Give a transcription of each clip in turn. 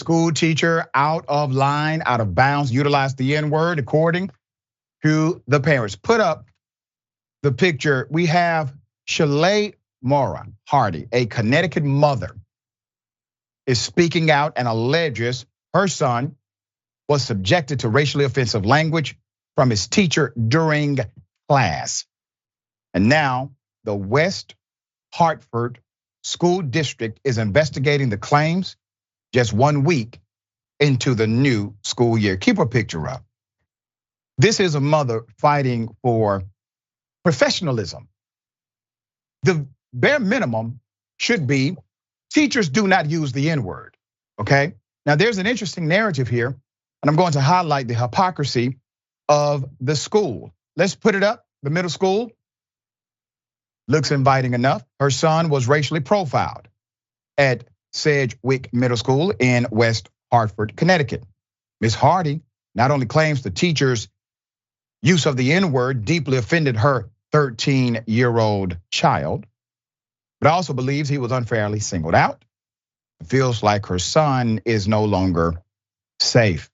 School teacher out of line, out of bounds, utilized the N-word according to the parents. Put up the picture. We have Shalay Mora Hardy, a Connecticut mother, is speaking out and alleges her son was subjected to racially offensive language from his teacher during class. And now the West Hartford School District is investigating the claims just 1 week into the new school year. Keep a picture up. This is a mother fighting for professionalism. The bare minimum should be teachers do not use the N-word, okay? Now there's an interesting narrative here, and I'm going to highlight the hypocrisy of the school. Let's put it up, the middle school. Looks inviting enough. Her son was racially profiled at Sedgwick Middle School in West Hartford, Connecticut. Ms. Hardy not only claims the teacher's use of the N-word deeply offended her 13-year-old child, but also believes he was unfairly singled out. It feels like her son is no longer safe.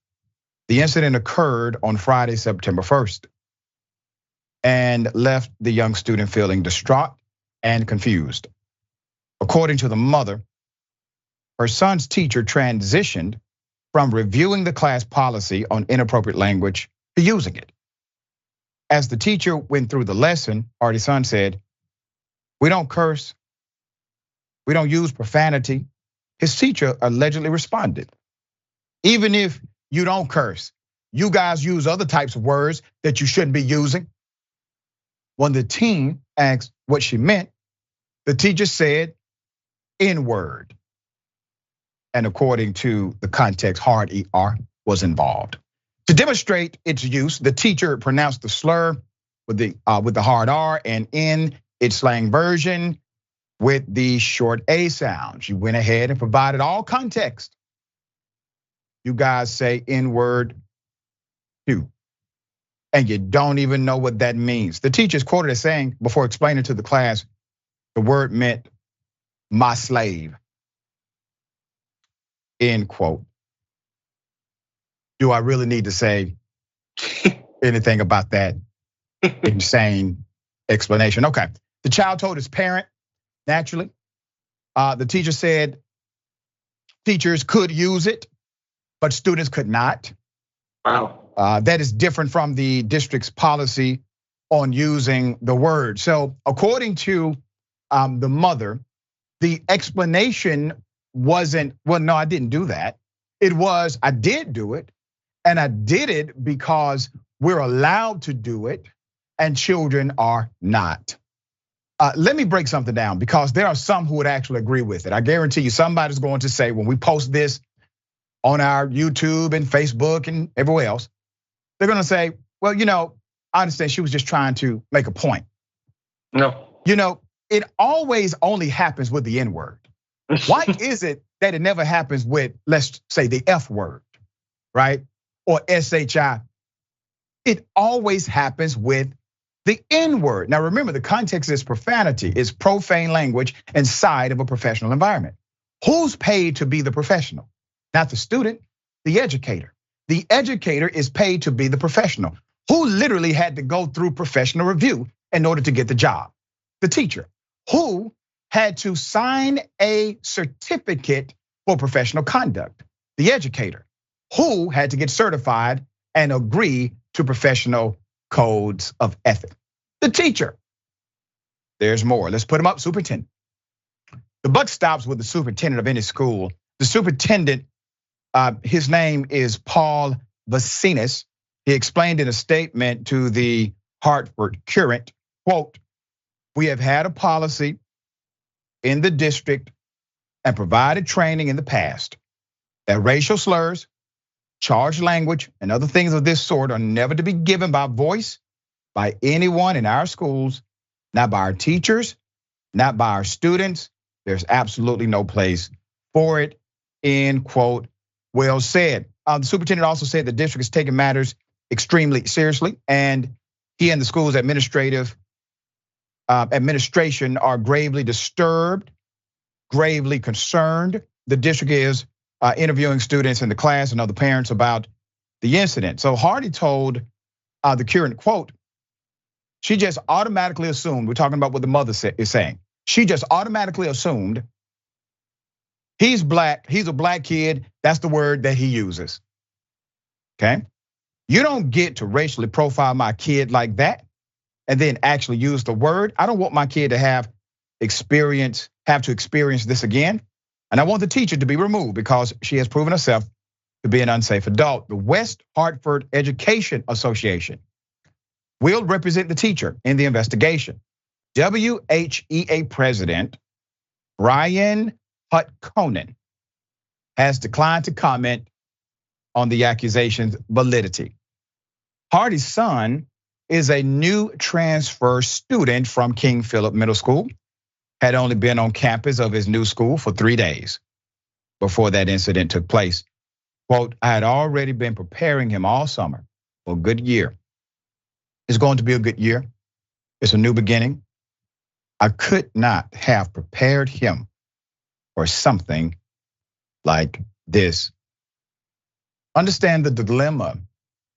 The incident occurred on Friday, September 1st, and left the young student feeling distraught and confused. According to the mother, her son's teacher transitioned from reviewing the class policy on inappropriate language to using it. As the teacher went through the lesson, Hardy's son said, "We don't curse, we don't use profanity." His teacher allegedly responded, "Even if you don't curse, you guys use other types of words that you shouldn't be using." When the teen asked what she meant, the teacher said, N-word. And according to the context, hard ER was involved. To demonstrate its use, the teacher pronounced the slur with the hard R and in its slang version with the short A sound. She went ahead and provided all context. You guys say N-word too, and you don't even know what that means. The teacher is quoted as saying, before explaining to the class, the word meant my slave, end quote. Do I really need to say anything about that insane explanation? Okay, the child told his parent, naturally. The teacher said teachers could use it, but students could not. Wow. That is different from the district's policy on using the word. So according to the mother, the explanation wasn't, well, no, I didn't do that. It was, I did do it, and I did it because we're allowed to do it and children are not. Let me break something down because there are some who would actually agree with it. I guarantee you somebody's going to say when we post this on our YouTube and Facebook and everywhere else, they're gonna say, well, I understand she was just trying to make a point. No. It always only happens with the N-word. Why is it that it never happens with, let's say, the F word, right? Or SHI? It always happens with the N-word. Now remember, the context is profanity, it's profane language inside of a professional environment. Who's paid to be the professional? Not the student, the educator. The educator is paid to be the professional, who literally had to go through professional review in order to get the job. The teacher, who had to sign a certificate for professional conduct. The educator, who had to get certified and agree to professional codes of ethics. The teacher, there's more. Let's put him up, superintendent. The buck stops with the superintendent of any school. The superintendent, his name is Paul Vacinis. He explained in a statement to the Hartford Current, quote, "We have had a policy in the district and provided training in the past that racial slurs, charged language, and other things of this sort are never to be given by voice by anyone in our schools, not by our teachers, not by our students. There's absolutely no place for it," end quote. Well said. The superintendent also said the district is taking matters extremely seriously, and he and the school's administration are gravely disturbed, gravely concerned. The district is interviewing students in the class and other parents about the incident. So Hardy told the current, quote, she just automatically assumed, we're talking about what the mother is saying. She just automatically assumed he's black, he's a black kid, that's the word that he uses, okay? You don't get to racially profile my kid like that and then actually use the word. I don't want my kid to have to experience this again. And I want the teacher to be removed because she has proven herself to be an unsafe adult. The West Hartford Education Association will represent the teacher in the investigation. WHEA President Brian Hutkonen has declined to comment on the accusation's validity. Hardy's son is a new transfer student from King Philip Middle School, had only been on campus of his new school for 3 days before that incident took place. Quote, I had already been preparing him all summer for a good year. It's going to be a good year. It's a new beginning. I could not have prepared him for something like this. Understand the dilemma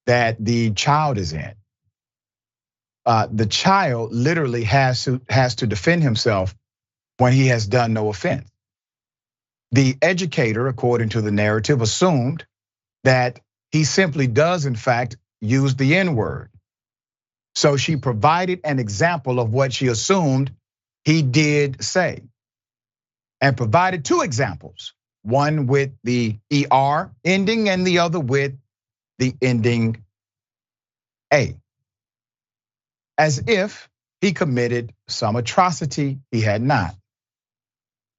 that the child is in. The child literally has to defend himself when he has done no offense. The educator, according to the narrative, assumed that he simply does in fact use the N-word. So she provided an example of what she assumed he did say, and provided 2 examples, one with the ER ending and the other with the ending A, as if he committed some atrocity he had not.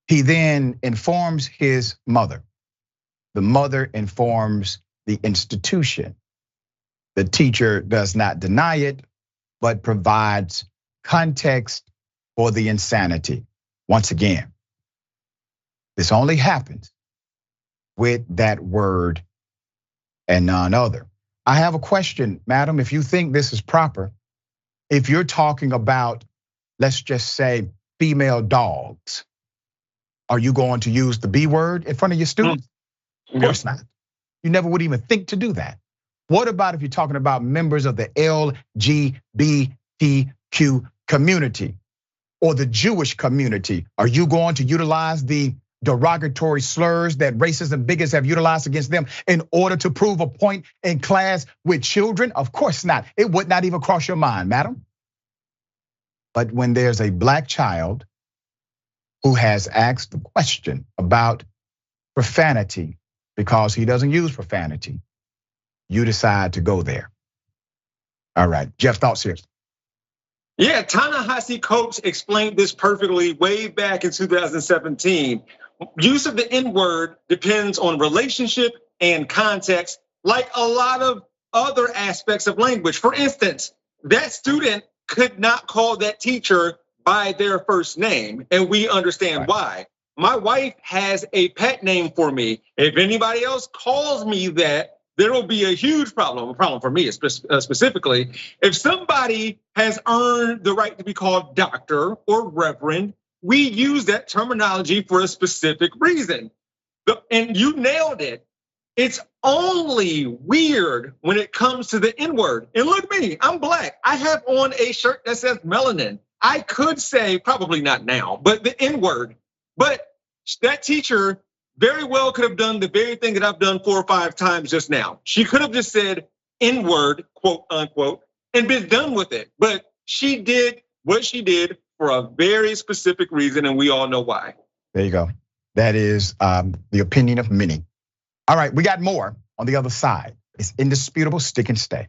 He then informs his mother. The mother informs the institution. The teacher does not deny it, but provides context for the insanity. Once again, this only happens with that word and none other. I have a question, madam, if you think this is proper. If you're talking about, let's just say, female dogs, are you going to use the B word in front of your students? Of course not. You never would even think to do that. What about if you're talking about members of the LGBTQ community or the Jewish community? Are you going to utilize the derogatory slurs that racists and bigots have utilized against them in order to prove a point in class with children? Of course not. It would not even cross your mind, madam. But when there's a black child who has asked the question about profanity because he doesn't use profanity, you decide to go there. All right, Jeff, thoughts here. Yeah, Ta-Nehisi Coates explained this perfectly way back in 2017. Use of the N-word depends on relationship and context, like a lot of other aspects of language. For instance, that student could not call that teacher by their first name, and we understand why. My wife has a pet name for me. If anybody else calls me that, there will be a huge problem, a problem for me specifically. If somebody has earned the right to be called doctor or reverend, we use that terminology for a specific reason. And you nailed it. It's only weird when it comes to the N-word. And look at me, I'm black. I have on a shirt that says melanin. I could say, probably not now, but the N-word. But that teacher very well could have done the very thing that I've done 4 or 5 times just now. She could have just said N-word, quote unquote, and been done with it. But she did what she did for a very specific reason, and we all know why. There you go. That is the opinion of many. All right, we got more on the other side. It's indisputable, stick and stay.